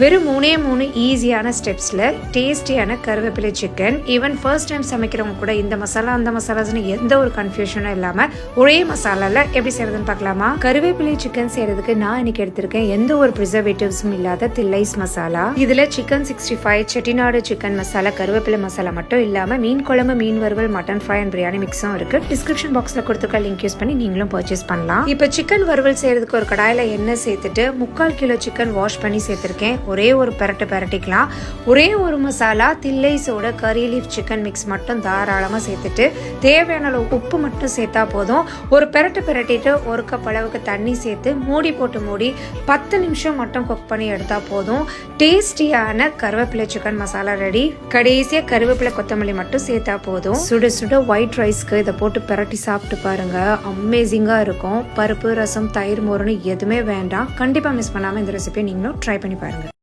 வெறும் 3 ஈஸியான ஸ்டெப்ஸில் டேஸ்டியான கருவேப்பிலை சிக்கன். ஈவன் ஃபர்ஸ்ட் டைம் சமைக்கிறவங்க கூட இந்த மசாலா அந்த மசாலாஸ்னு எந்த ஒரு கன்ஃபியூஷனும் இல்லாமல் ஒரே மசாலாவில் எப்படி செய்யறதுன்னு பார்க்கலாமா? கருவேப்பிலை சிக்கன் செய்யறதுக்கு நான் இன்னைக்கு எடுத்திருக்கேன் எந்த ஒரு ப்ரிசர்வேட்டிவ்ஸும் இல்லாத தில்லைஸ் மசாலா. இதில் சிக்கன் 65, செட்டிநாடு சிக்கன் மசாலா, கருவேப்பிலை மசாலா மட்டும் இல்லாமல் மீன் குழம்பு, மீன் வறுவல், மட்டன் ஃப்ரை அண்ட் பிரியாணி மிக்ஸும் இருக்கு. டிஸ்கிரிப்ஷன் பாக்ஸில் கொடுத்துருக்க லிங்க் யூஸ் பண்ணி நீங்களும் பர்ச்சேஸ் பண்ணலாம். இப்போ சிக்கன் வறுவல் செய்யறதுக்கு ஒரு கடாயில் எண்ணெய் சேர்த்துட்டு 3/4 கிலோ சிக்கன் வாஷ் பண்ணி சேர்த்திருக்கேன். ஒரே ஒரு பரட்டிக்கலாம். ஒரே ஒரு மசாலா தில்லைஸோட கறி லீஃப் சிக்கன் மிக்ஸ் மட்டும் தாராளமாக சேர்த்துட்டு தேவையான அளவு உப்பு மட்டும் சேர்த்தா போதும். ஒரு பிரட்டிட்டு 1 கப் அளவுக்கு தண்ணி சேர்த்து மூடி 10 நிமிஷம் மட்டும் குக் பண்ணி எடுத்தா போதும். டேஸ்டியான கருவேப்பிலை சிக்கன் மசாலா ரெடி. கடைசியா கருவேப்பிலை கொத்தமல்லி மட்டும் சேர்த்தா போதும். சுட சுட ஒயிட் ரைஸ்க்கு இதை போட்டு பிரட்டி சாப்பிட்டு பாருங்க, அமேசிங்கா இருக்கும். பருப்பு, ரசம், தயிர், மோர்னு எதுவுமே வேண்டாம். கண்டிப்பா மிஸ் பண்ணாம இந்த ரெசிபியை நீங்களும் ட்ரை பண்ணி பாருங்க.